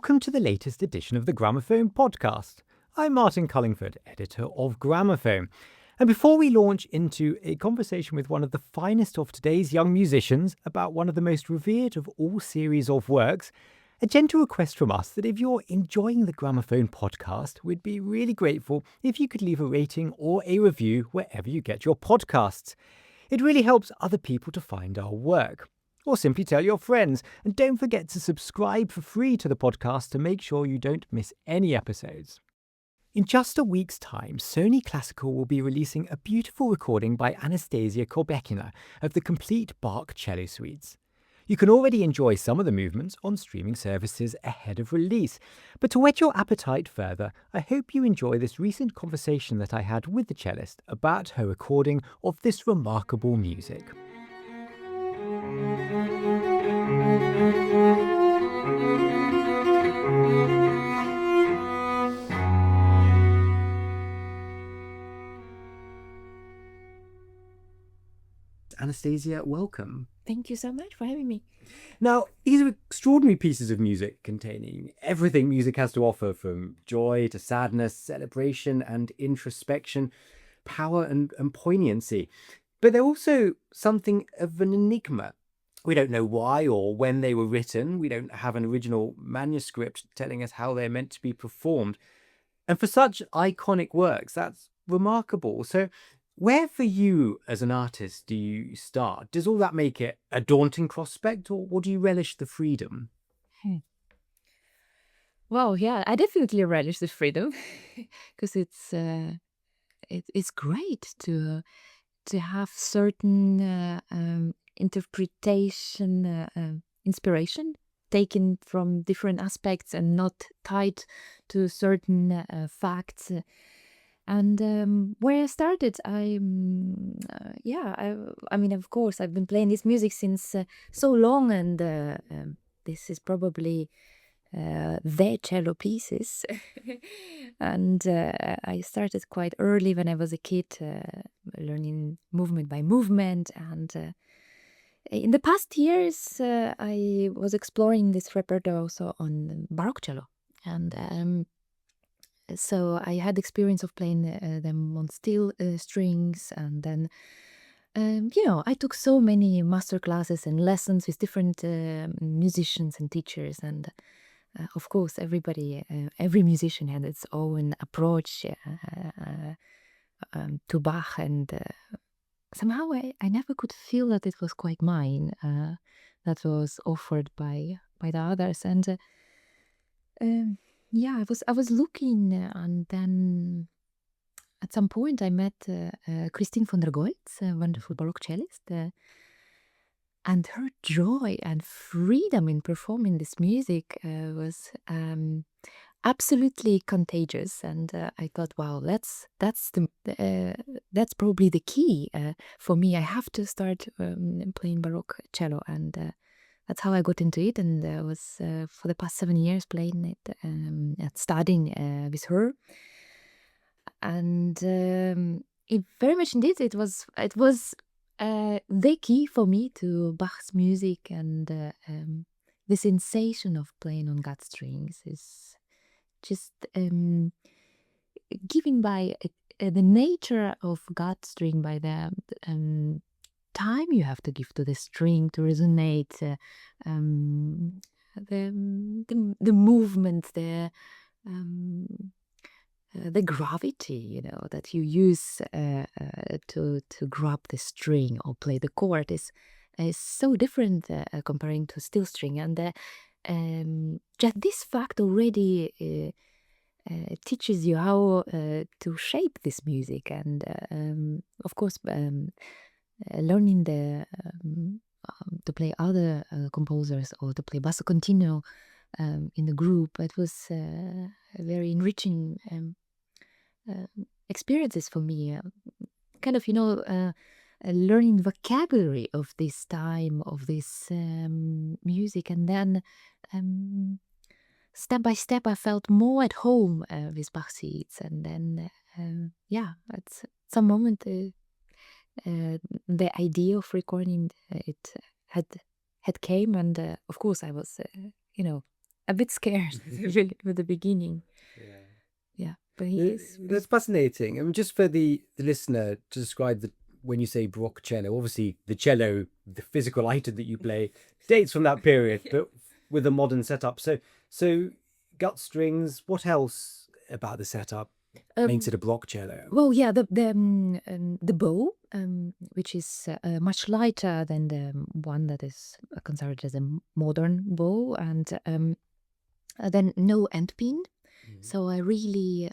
Welcome to the latest edition of the Gramophone Podcast. I'm Martin Cullingford, editor of Gramophone. And before we launch into a conversation with one of the finest of today's young musicians about one of the most revered of all series of works, a gentle request from us that if you're enjoying the Gramophone Podcast, we'd be really grateful if you could leave a rating or a review wherever you get your podcasts. It really helps other people to find our work. Or simply tell your friends. And don't forget to subscribe for free to the podcast to make sure you don't miss any episodes. In just a week's time, Sony Classical will be releasing a beautiful recording by Anastasia Kobekina of the complete Bach cello suites. You can already enjoy some of the movements on streaming services ahead of release. But to whet your appetite further, I hope you enjoy this recent conversation that I had with the cellist about her recording of this remarkable music. Anastasia, welcome. Thank you so much for having me. Now, these are extraordinary pieces of music containing everything music has to offer, from joy to sadness, celebration and introspection, power and poignancy. But they're also something of an enigma. We don't know why or when they were written. We don't have an original manuscript telling us how they're meant to be performed. And for such iconic works, that's remarkable. So where for you as an artist do you start? Does all that make it a daunting prospect, or do you relish the freedom? Well, yeah, I definitely relish the freedom because it's great to have certain interpretation, inspiration taken from different aspects and not tied to certain facts. And where I started, I mean, of course, I've been playing this music since so long, and this is probably their cello pieces. And I started quite early when I was a kid, learning movement by movement. And in the past years, I was exploring this repertoire also on Baroque cello. And so I had experience of playing them on steel strings, and then I took so many master classes and lessons with different musicians and teachers, and of course every musician had its own approach to Bach, and somehow I never could feel that it was quite mine, that was offered by the others. And I was looking, and then at some point I met Christine von der Goltz, a wonderful Baroque cellist, and her joy and freedom in performing this music was absolutely contagious. And I thought, wow, that's probably the key for me. I have to start playing Baroque cello, and that's how I got into it, and I was for the past 7 years playing it and studying with her. And it very much indeed, it was the key for me to Bach's music, and the sensation of playing on gut strings is just given by the nature of gut string, by the time you have to give to the string to resonate, the movement, the gravity, that you use to grab the string or play the chord is so different comparing to steel string. And just this fact already teaches you how to shape this music. And of course, learning to play other composers or to play basso continuo in the group, it was very enriching experiences for me. Kind of, learning vocabulary of this time, of this music, and then step by step I felt more at home with Bach seats. And then at some moment the idea of recording it had came, and of course I was a bit scared really with the beginning. Yeah, but That's fascinating. I mean, just for the listener to describe when you say Baroque cello, obviously the cello, the physical item that you play, dates from that period, but with a modern setup. So gut strings. What else about the setup makes it a Baroque cello? Well, yeah, the bow, which is much lighter than the one that is considered as a modern bow, and then no end pin. So I really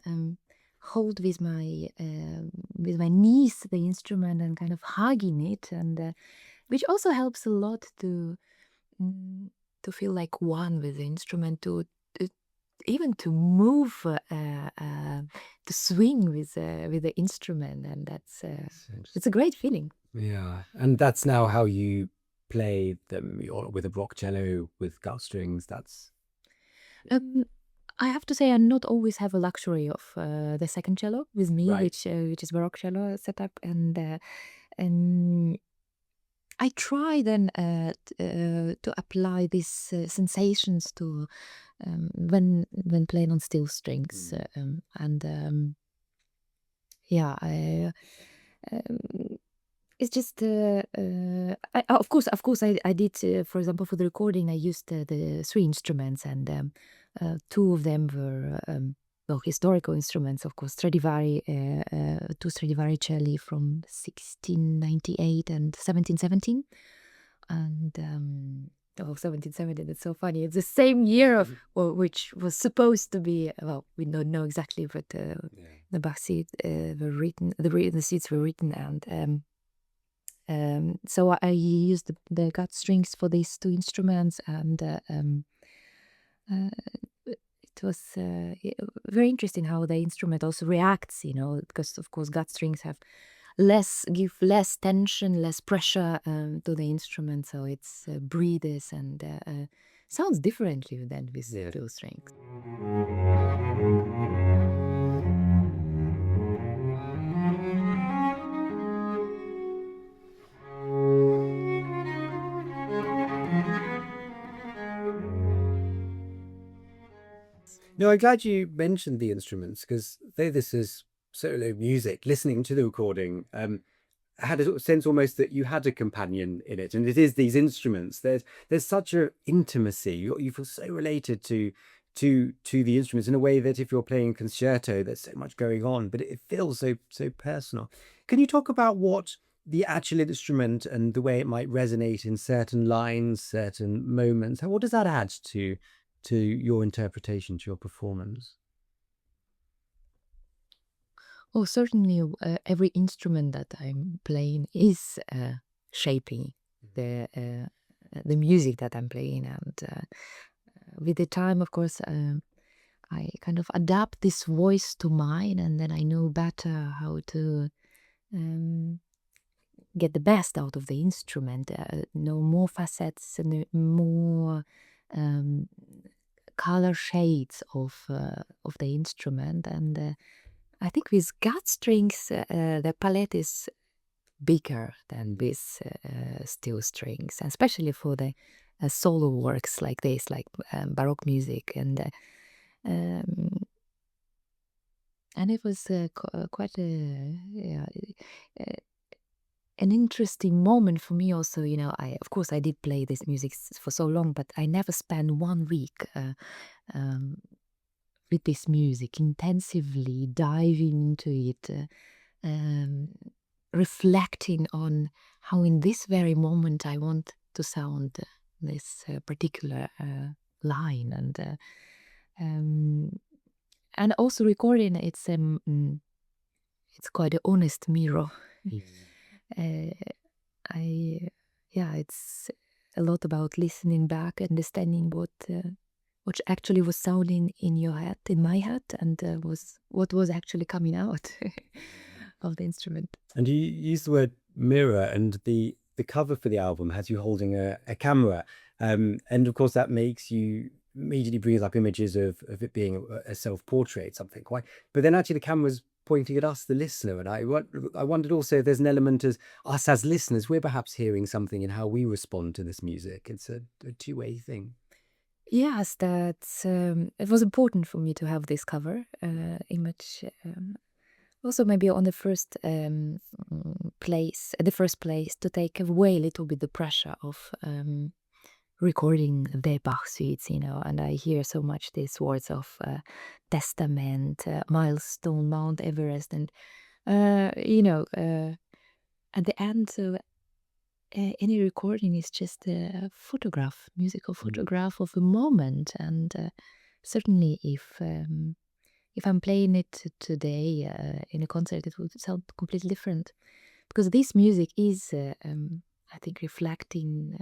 hold with my knees the instrument and kind of hugging it, and which also helps a lot to feel like one with the instrument, to even to move, to swing with the instrument, and that's it's a great feeling. Yeah, and that's now how you play them with a Baroque cello with gut strings. That's I have to say, I not always have a luxury of the second cello with me, Right. which is Baroque cello setup, and I try then to apply these sensations to when playing on steel strings, and yeah, it's just of course I did, for example, for the recording I used the three instruments, and two of them were well, historical instruments, of course, two Stradivari celli from 1698 and 1717, and 1770. That's so funny. It's the same year of which was supposed to be. Well, we don't know exactly, but the Bach suites were written. The suites were written, and so I used the gut strings for these two instruments, and it was very interesting how the instrument also reacts. Because of course gut strings give less tension, less pressure to the instrument, so it's breathes and sounds differently than with steel strings. No, I'm glad you mentioned the instruments, because though this is solo music, listening to the recording had a sort of sense almost that you had a companion in it, and it is these instruments. There's such a intimacy. You feel so related to the instruments in a way that if you're playing a concerto, there's so much going on, but it feels so personal. Can you talk about what the actual instrument and the way it might resonate in certain lines, certain moments? What does that add to your interpretation, to your performance? Oh, certainly, every instrument that I'm playing is shaping the music that I'm playing, and with the time, of course, I kind of adapt this voice to mine, and then I know better how to get the best out of the instrument. Know more facets and more color shades of the instrument, and I think with gut strings, the palette is bigger than with steel strings, especially for the solo works like this, like Baroque music, and it was quite an interesting moment for me also. Of course I did play this music for so long, but I never spent 1 week with this music, intensively diving into it, reflecting on how in this very moment I want to sound this particular line, and also recording. It's quite an honest mirror. It's a lot about listening back, understanding what actually was sounding in your head, in my head, and what was actually coming out of the instrument. And you use the word mirror, and the cover for the album has you holding a camera, and of course that makes you immediately brings up images of it being a self-portrait, something quite. But then actually the camera's pointing at us, the listener, and I wondered also if there's an element as us as listeners, we're perhaps hearing something in how we respond to this music. It's a two-way thing. Yes, that's it was important for me to have this cover image. Also, maybe on the first place, to take away a little bit the pressure of recording the Bach suites, and I hear so much these words of testament, milestone, Mount Everest, and at the end, any recording is just a photograph, musical photograph of a moment, and certainly if I'm playing it today in a concert, it would sound completely different because this music is, I think, reflecting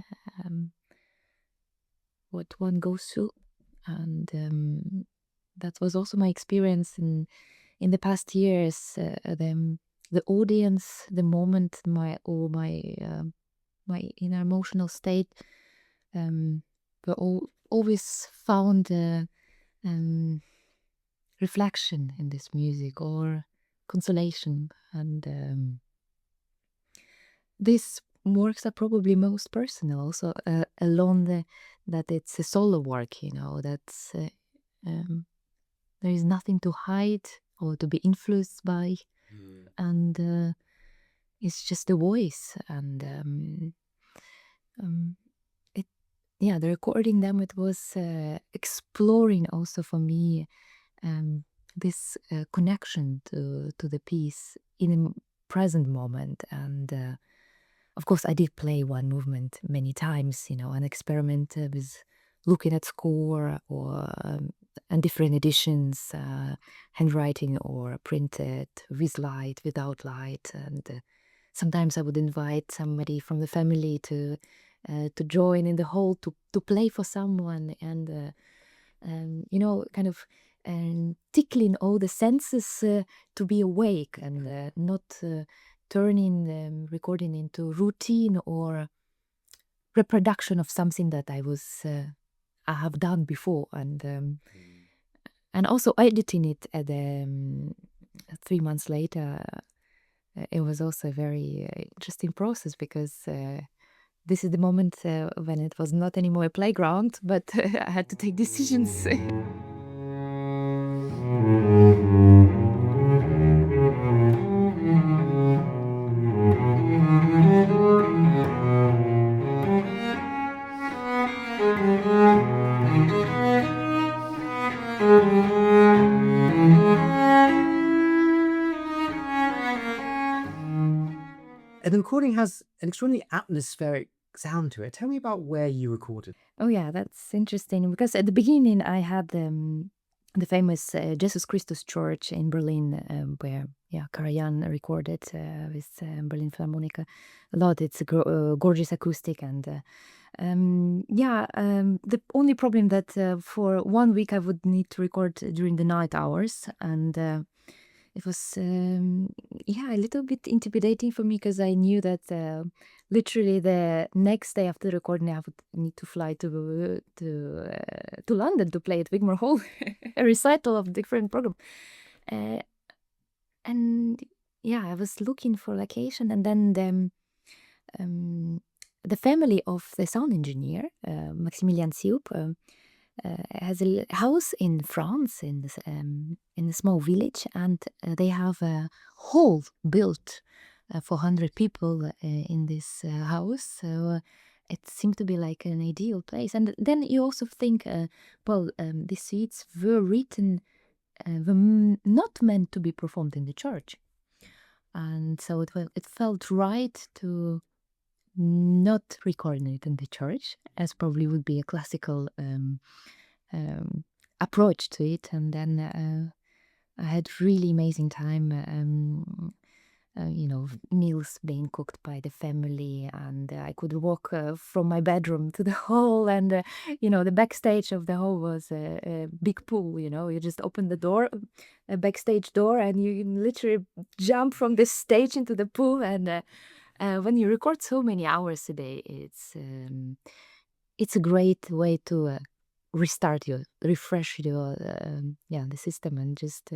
what one goes through, and that was also my experience in the past years. The audience, the moment, my inner emotional state, were always found reflection in this music or consolation, and these works are probably most personal. Also, alone that it's a solo work, that's there is nothing to hide or to be influenced by, and it's just a voice, and the recording them, it was exploring also for me this connection to the piece in a present moment. And of course, I did play one movement many times, and experiment with looking at score or and different editions, handwriting or printed, with light, without light, and sometimes I would invite somebody from the family to join in the hall to play for someone, and kind of tickling all the senses to be awake, and not turning recording into routine or reproduction of something that I have done before, and also editing it at 3 months later. It was also a very interesting process because this is the moment when it was not anymore a playground, but I had to take decisions. And the recording has an extraordinarily atmospheric sound to it. Tell me about where you recorded. Oh yeah, that's interesting because at the beginning I had the famous Jesus Christus Church in Berlin, where Karajan recorded with Berlin Philharmonica a lot. It's a gorgeous acoustic, and the only problem that for 1 week I would need to record during the night hours, and it was a little bit intimidating for me because I knew that literally the next day after the recording I would need to fly to London to play at Wigmore Hall, a recital of different program, and I was looking for location, and then the family of the sound engineer, Maximilian Siup, has a house in France, in a small village, and they have a hall built for 100 people in this house. So it seemed to be like an ideal place. And then you also think, these suites were written, not meant to be performed in the church, and so it felt right to not recording it in the church, as probably would be a classical approach to it. And then I had really amazing time, meals being cooked by the family, and I could walk from my bedroom to the hall, and the backstage of the hall was a big pool. You just open the door, a backstage door, and you can literally jump from the stage into the pool. And when you record so many hours a day, it's a great way to refresh the system, and just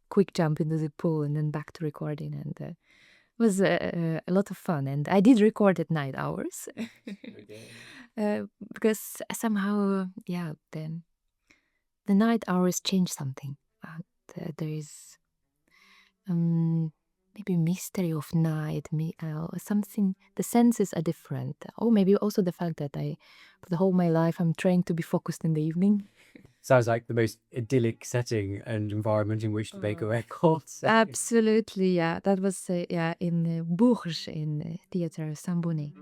quick jump into the pool and then back to recording. And was a lot of fun, and I did record at night hours. Because somehow, yeah, the night hours change something. There is maybe mystery of night, something. The senses are different, or maybe also the fact that for the whole my life, I'm trying to be focused in the evening. Sounds like the most idyllic setting and environment in which to make a record. So. Absolutely, yeah. That was in Bourges in Theatre Saint-Bonnet.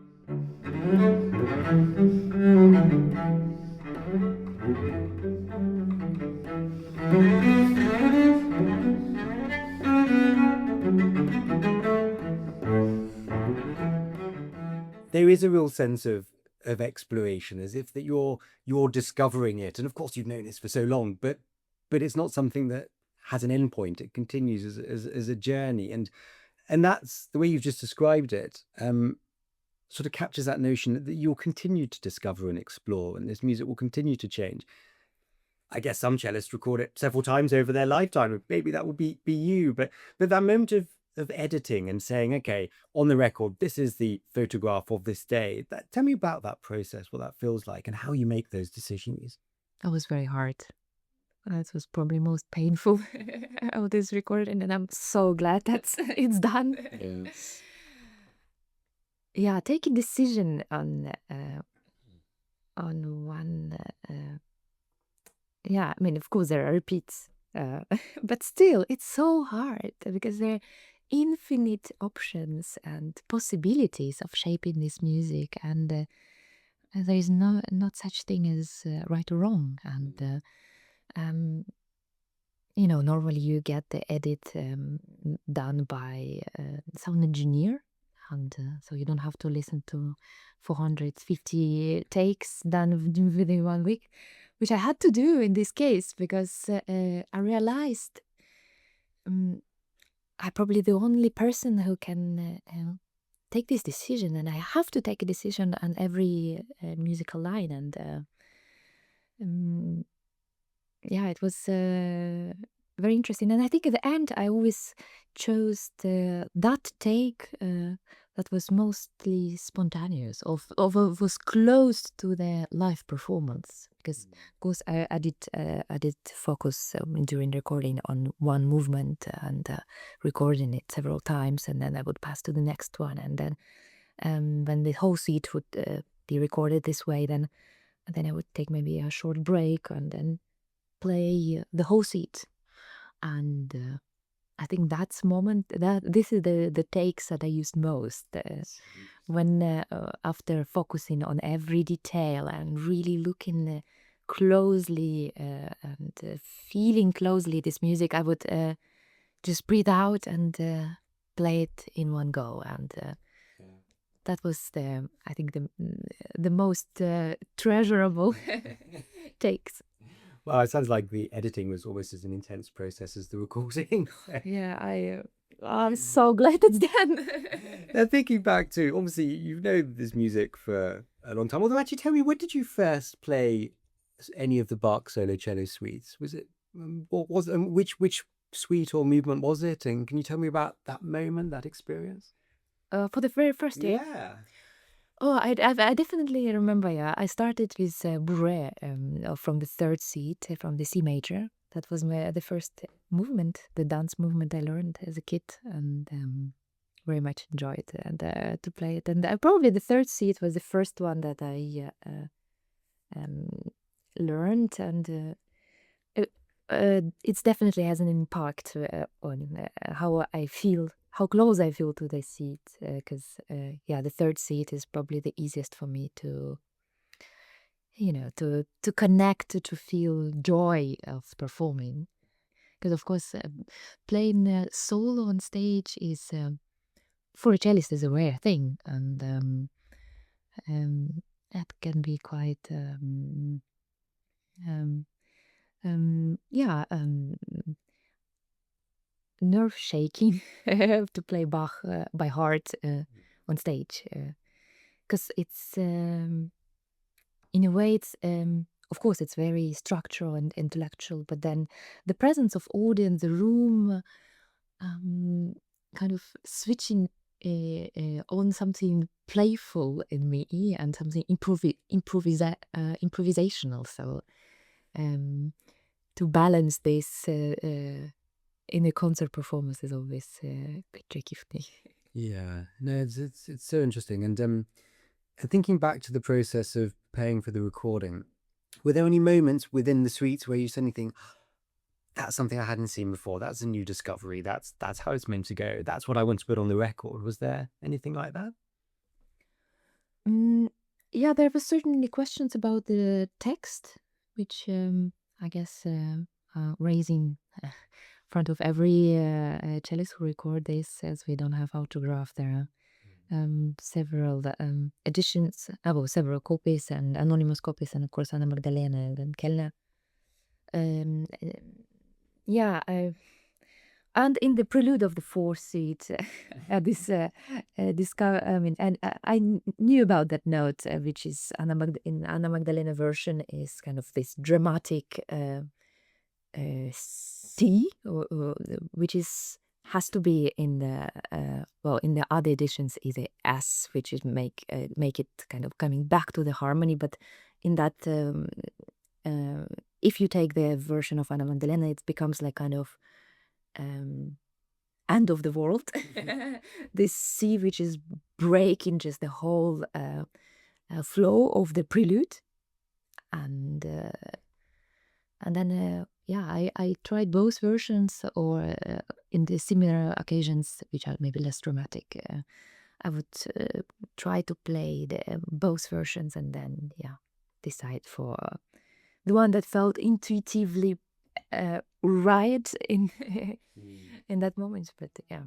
There is a real sense of exploration, as if that you're discovering it. And of course, you've known this for so long, but it's not something that has an endpoint. It continues as a journey, and that's the way you've just described it. Sort of captures that notion that you'll continue to discover and explore, and this music will continue to change. I guess some cellists record it several times over their lifetime. Maybe that will be you, but that moment of editing and saying, okay, on the record, this is the photograph of this day. Tell me about that process, what that feels like, and how you make those decisions. That was very hard. That was probably most painful of this recording, and I'm so glad that it's done. Yeah. Yeah, take a decision on one. Yeah, I mean, of course there are repeats, but still, it's so hard because there are infinite options and possibilities of shaping this music, and there is not such thing as right or wrong. And normally you get the edit done by sound engineer, and so you don't have to listen to 450 takes done within 1 week, which I had to do in this case because I realized I'm probably the only person who can take this decision, and I have to take a decision on every musical line. And yeah, it was very interesting. And I think at the end, I always chose that take that was mostly spontaneous, of was close to the live performance. Because, of course, I did focus during recording on one movement and recording it several times, and then I would pass to the next one. And then when the whole suite would be recorded this way, then I would take maybe a short break and then play the whole suite. And I think that this is the takes that I used most when after focusing on every detail and really looking closely and feeling closely this music, I would just breathe out and play it in one go. And that was I think the most treasurable takes. Well, it sounds like the editing was almost as an intense process as the recording. Yeah, I'm so glad it's done. Now, thinking back to, obviously, you've known this music for a long time. Although, actually, tell me, when did you first play any of the Bach solo cello suites? Was it, what was, which suite or movement was it? And can you tell me about that moment, that experience? For the very first day? Yeah. Oh, I definitely remember, yeah. I started with Bourret from the third suite, from the C major. That was the first movement, the dance movement I learned as a kid, and very much enjoyed and to play it. And probably the third suite was the first one that I learned, and it definitely has an impact on how I feel, how close I feel to the seat, because the third seat is probably the easiest for me to connect, to feel joy of performing. Because of course, playing solo on stage is for a cellist is a rare thing, and that can be quite nerve shaking to play Bach by heart on stage, because it's in a way it's of course it's very structural and intellectual, but then the presence of audience, the room, kind of switching on something playful in me and something improvisational. So to balance this in a concert performance is always a bit tricky for me. Yeah, no, it's so interesting. And thinking back to the process of paying for the recording, were there any moments within the suites where you suddenly think, that's something I hadn't seen before, that's a new discovery, that's how it's meant to go, that's what I want to put on the record? Was there anything like that? Yeah, there were certainly questions about the text, which I guess raising in front of every cellist who record this, as we don't have autograph. There are several editions, several copies and anonymous copies, and of course Anna Magdalena and Kellner. Yeah, and in the prelude of the fourth suite, this and I knew about that note, which is in Anna Magdalena version is kind of this dramatic C, which has to be in the in the other editions is a S, which is make it kind of coming back to the harmony. But in that, if you take the version of Anna Magdalena, it becomes like kind of end of the world. This C, which is breaking just the whole flow of the prelude, and then I tried both versions, or in the similar occasions which are maybe less dramatic, I would try to play both versions and then decide for the one that felt intuitively right in in that moment. But yeah.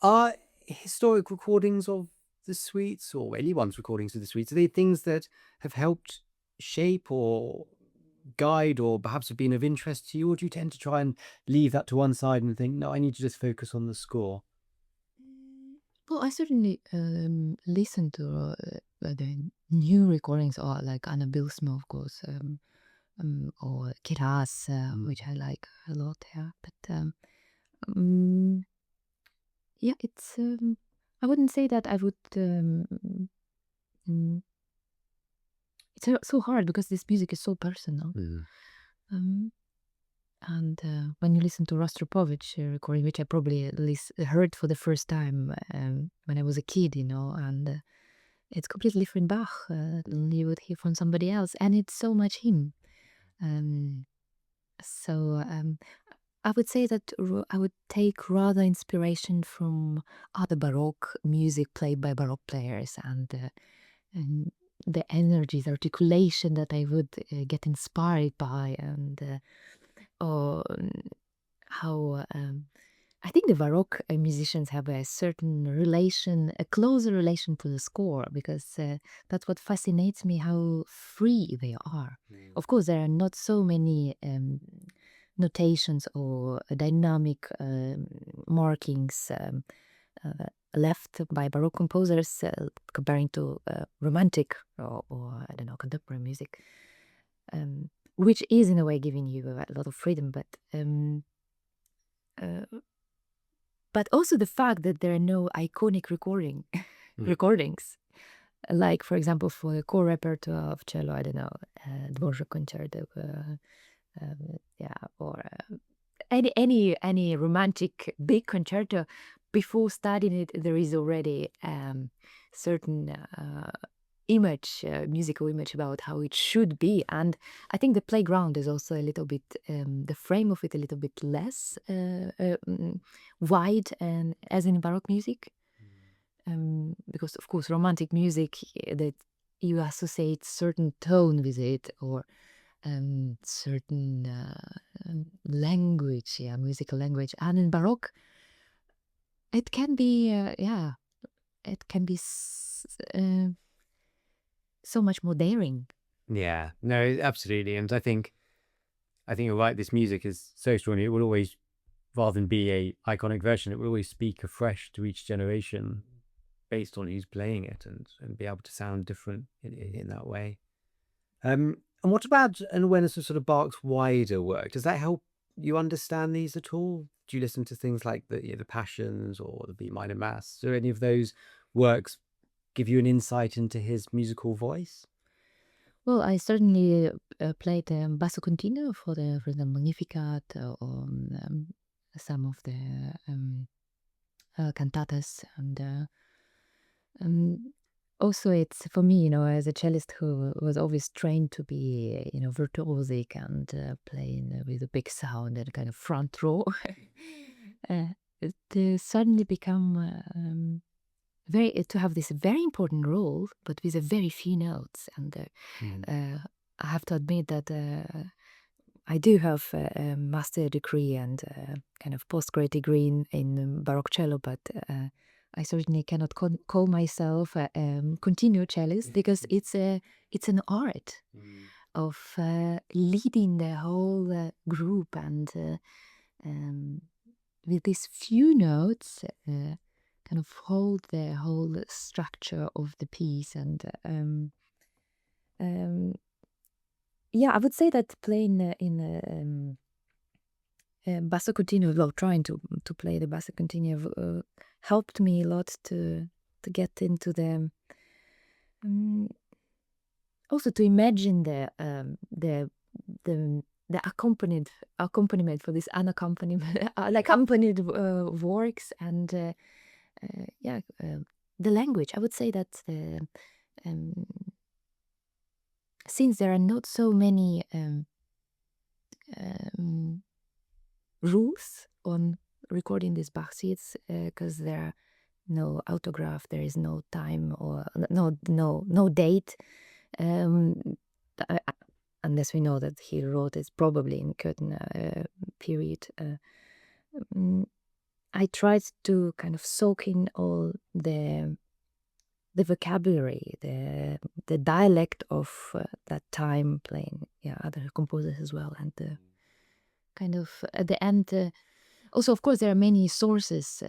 Are historic recordings of the suites, or anyone's recordings of the suites, are they things that have helped shape or guide or perhaps have been of interest to you, or do you tend to try and leave that to one side and think, no, I need to just focus on the score? Well, I certainly listen to the new recordings, or like Anna Bilsma, of course, or Kiras, which I like a lot. Yeah, but yeah, it's I wouldn't say that I would. Mm, it's so hard because this music is so personal. And when you listen to Rostropovich recording, which I probably at least heard for the first time when I was a kid, and it's completely different Bach than you would hear from somebody else, and it's so much him. So I would say that I would take rather inspiration from other Baroque music played by Baroque players, and the energy, the articulation that I would get inspired by, and or how I think the Baroque musicians have a certain relation, a closer relation to the score, because that's what fascinates me, how free they are. Of course, there are not so many notations or dynamic markings left by Baroque composers comparing to romantic or I don't know, contemporary music, which is in a way giving you a lot of freedom, but also the fact that there are no iconic recordings, like for example for the core repertoire of cello, I don't know, Dvorak concerto, or any romantic big concerto. Before studying it, there is already certain image, musical image about how it should be, and I think the playground is also a little bit, the frame of it a little bit less wide, and as in Baroque music, because of course romantic music, that you associate certain tone with it, or certain language, musical language, and in Baroque it can be it can be so much more daring. Yeah, no, absolutely. And I think you're right. This music is so extraordinary. It will always, rather than be a iconic version, it will always speak afresh to each generation based on who's playing it, and be able to sound different in that way. And what about an awareness of sort of Bach's wider work? Does that help you understand these at all? Do you listen to things like the Passions or the B minor Mass? Do any of those works give you an insight into his musical voice? Well, I certainly played basso continuo for the Magnificat or some of the cantatas, and also it's for me, as a cellist who was always trained to be, virtuosic and playing with a big sound and kind of front row, to suddenly become to have this very important role, but with a very few notes. And I have to admit that I do have a master degree and kind of postgrad degree in Baroque cello, but I certainly cannot call myself a continuo cellist, because it's an art of leading the whole group, and with these few notes kind of hold the whole structure of the piece. And yeah, I would say that playing in basso continuo, well, trying to play the basso continuo helped me a lot to get into the also to imagine the accompaniment for this unaccompaniment accompanied works, and yeah, the language. I would say that since there are not so many rules on recording these Bach sheets, because there are no autograph, there is no time or no date, unless we know that he wrote it probably in curtain period. I tried to kind of soak in all the vocabulary, the dialect of that time, playing other composers as well, and kind of at the end. Also, of course, there are many sources.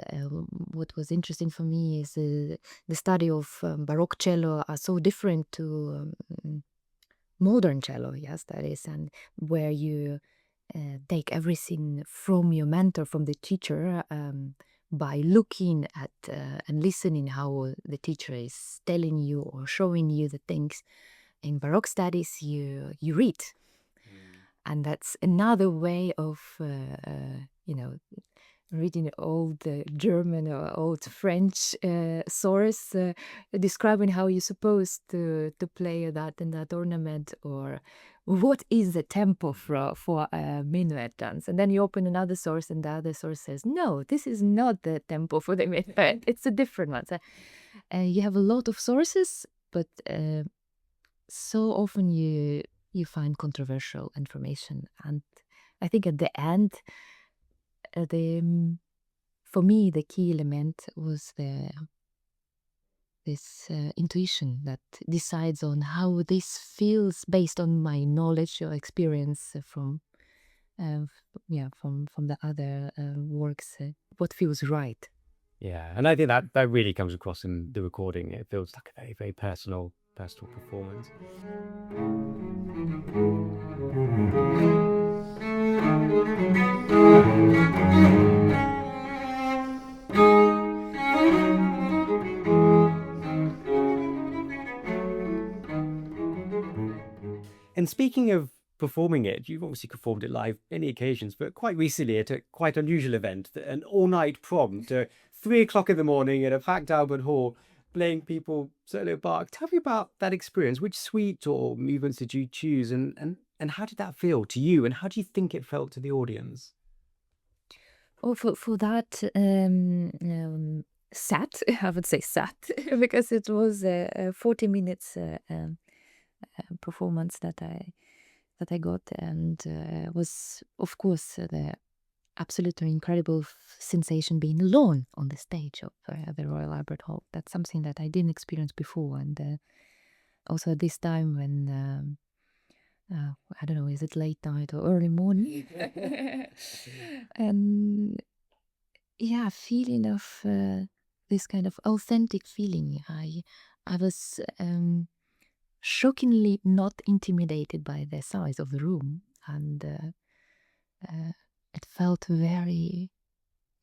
What was interesting for me is the study of Baroque cello are so different to modern cello, yes, that is, and where you take everything from your mentor, from the teacher, by looking at and listening how the teacher is telling you or showing you the things. In Baroque studies, you read. And that's another way of, reading old German or old French source describing how you're supposed to play that and that ornament, or what is the tempo for a minuet dance. And then you open another source and the other source says, no, this is not the tempo for the minuet. It's a different one. So, you have a lot of sources, but so often you find controversial information. And I think at the end, for me, the key element was this intuition that decides on how this feels based on my knowledge or experience from the other works, what feels right. Yeah, and I think that really comes across in the recording. It feels like a very, very personal performance. And speaking of performing it, you've obviously performed it live many occasions, but quite recently at a quite unusual event, an all-night prom to 3 o'clock in the morning at a packed Albert Hall, playing people solo Bach. Tell me about that experience. Which suite or movements did you choose, and how did that feel to you, and how do you think it felt to the audience? Oh, for that set, I would say set, because it was a 40 minutes performance that I got, and was, of course, the absolutely incredible sensation being alone on the stage of the Royal Albert Hall. That's something that I didn't experience before, and also at this time when I don't know, is it late night or early morning? And yeah, feeling of this kind of authentic feeling. I was shockingly not intimidated by the size of the room, and it felt very,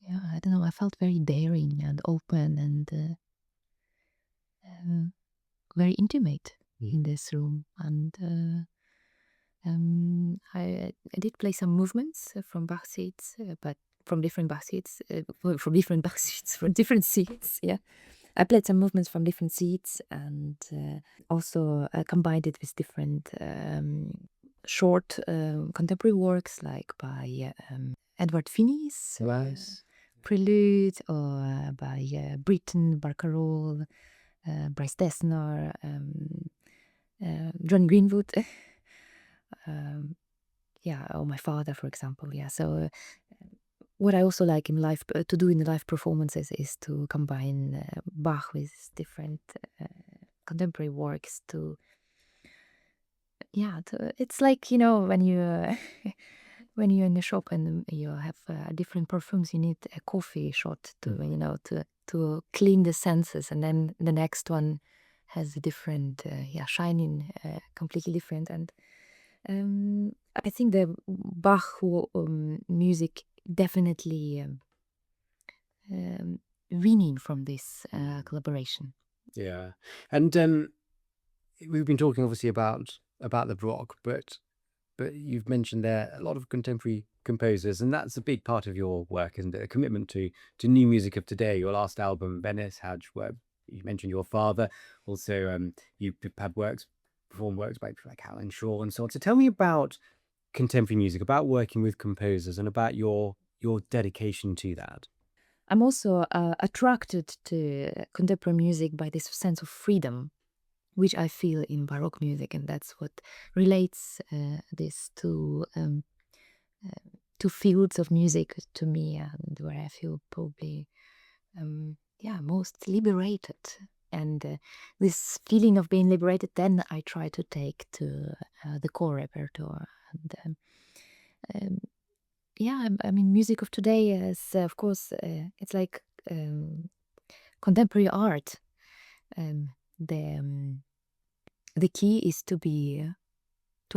yeah, I don't know, I felt very daring and open and very intimate in this room. And I did play some movements from Bach seats, but from different Bach seats, from different Bach seats, from different seats. Yeah, I played some movements from different seats, and also combined it with different short contemporary works, like by Edward Finney's Prelude, or by Britten, Barcarolle, Bryce Dessner, John Greenwood. Or my father, for example. Yeah, so what I also like in live to do in the live performances is to combine Bach with different contemporary works. It's like, when you when you're in the shop and you have different perfumes, you need a coffee shot to clean the senses, and then the next one has a different shining completely different. And I think the Bach music definitely winning from this collaboration. Yeah, and we've been talking obviously about the Baroque, but you've mentioned there a lot of contemporary composers, and that's a big part of your work, isn't it? A commitment to new music of today. Your last album, Venice, had work. You mentioned your father. Also, you've had performed works by Alan Shaw and so on. So tell me about contemporary music, about working with composers, and about your dedication to that. I'm also attracted to contemporary music by this sense of freedom, which I feel in Baroque music, and that's what relates this to fields of music to me, and where I feel probably most liberated. And this feeling of being liberated, then I try to take to the core repertoire. And I mean, music of today is, of course, it's like contemporary art. The key is to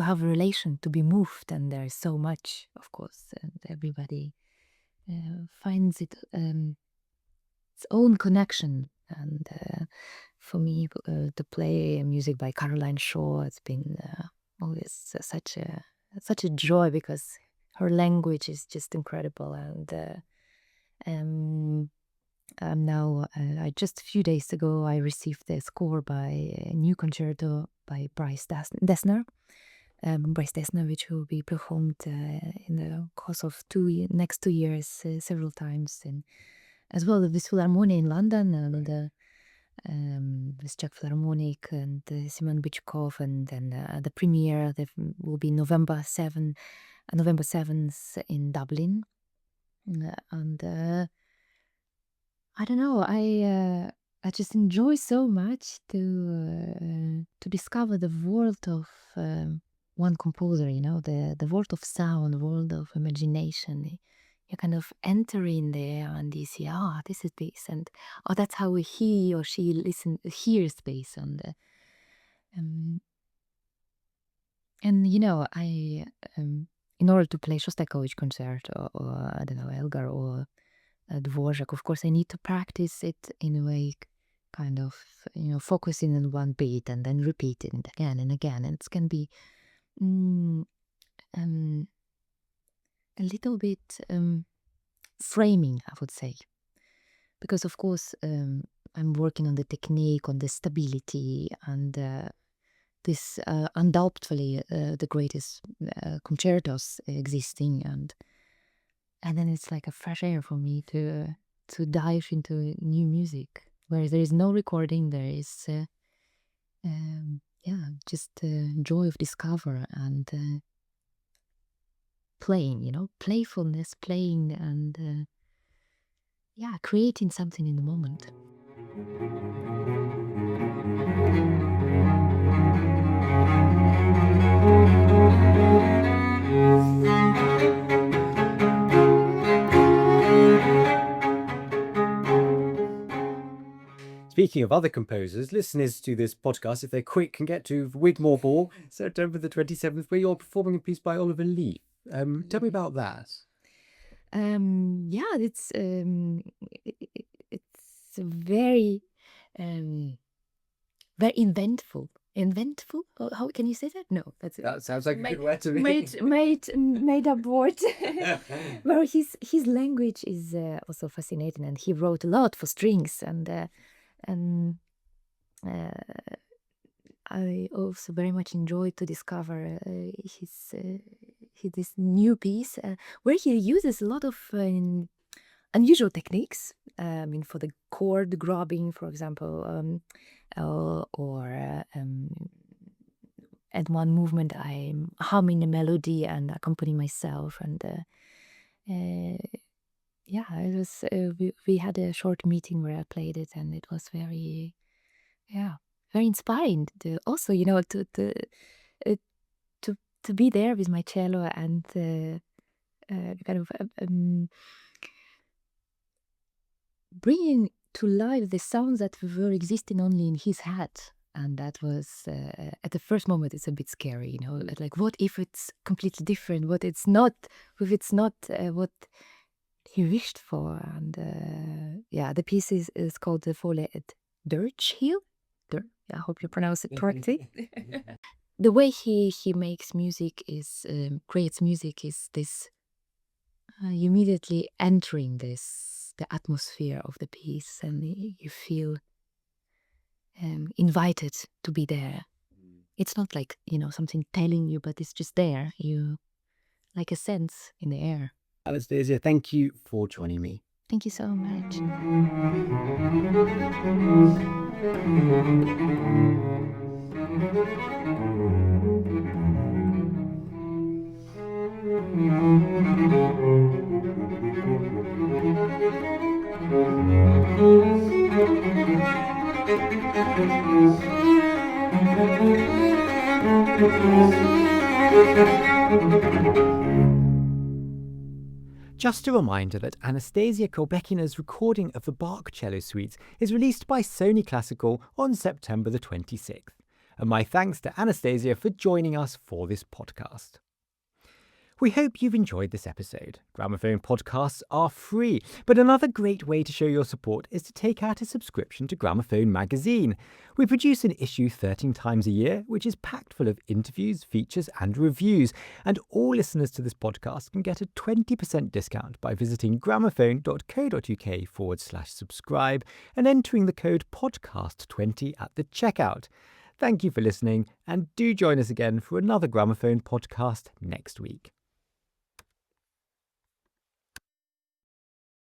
have a relation, to be moved, and there is so much, of course, and everybody finds its own connection. And for me, to play music by Caroline Shaw, it's been always such a joy, because her language is just incredible. And now, just a few days ago, I received the score by a new concerto by Bryce Dessner. Bryce Dessner, which will be performed in the course of next 2 years several times, and as well with Philharmonia in London, and with Czech Philharmonic and Simon Bichkov, and then the premiere that will be November 7th in Dublin. And I don't know, I just enjoy so much to discover the world of one composer, the world of sound, the world of imagination. You kind of enter in there and you see, this is this, and that's how he or she hears bass on the. I in order to play Shostakovich concert or I don't know, Elgar or Dvorak, of course, I need to practice it in a way, kind of, focusing on one beat and then repeating it again and again. And it can be a little bit framing, I would say, because of course I'm working on the technique, on the stability, and this undoubtedly the greatest concertos existing, and then it's like a fresh air for me to dive into new music where there is no recording. There is just joy of discover and playing, playfulness, playing, and creating something in the moment. speaking of other composers, listeners to this podcast, if they're quick, can get to Wigmore Ball, September the 27th, where you're performing a piece by Oliver Leaf. Tell me about that. Yeah, it's very very inventful. Inventful? Oh, how can you say that? No, that's That sounds like a good word to me. made up word. Well, his language is also fascinating, and he wrote a lot for strings, and I also very much enjoyed to discover this new piece where he uses a lot of unusual techniques. I mean, for the chord grubbing, for example, or at one movement I'm humming a melody and accompanying myself, and yeah, it was. We had a short meeting where I played it, and it was very inspiring. Also, to be there with my cello and kind of bringing to life the sounds that were existing only in his head. And that was, at the first moment, it's a bit scary, like what if it's completely different? What if it's not what he wished for? And the piece is called the Follett Dirge Heel. I hope you pronounce it correctly. The way he makes music creates music is this, you immediately entering the atmosphere of the piece, and you feel invited to be there. It's not like, something telling you, but it's just there. You like a sense in the air. Anastasia, thank you for joining me. Thank you so much. Just a reminder that Anastasia Kobekina's recording of the Bach cello suites is released by Sony Classical on September the 26th. And my thanks to Anastasia for joining us for this podcast. We hope you've enjoyed this episode. Gramophone podcasts are free, but another great way to show your support is to take out a subscription to Gramophone Magazine. We produce an issue 13 times a year, which is packed full of interviews, features and reviews, and all listeners to this podcast can get a 20% discount by visiting gramophone.co.uk/subscribe and entering the code podcast20 at the checkout. Thank you for listening, and do join us again for another Gramophone podcast next week.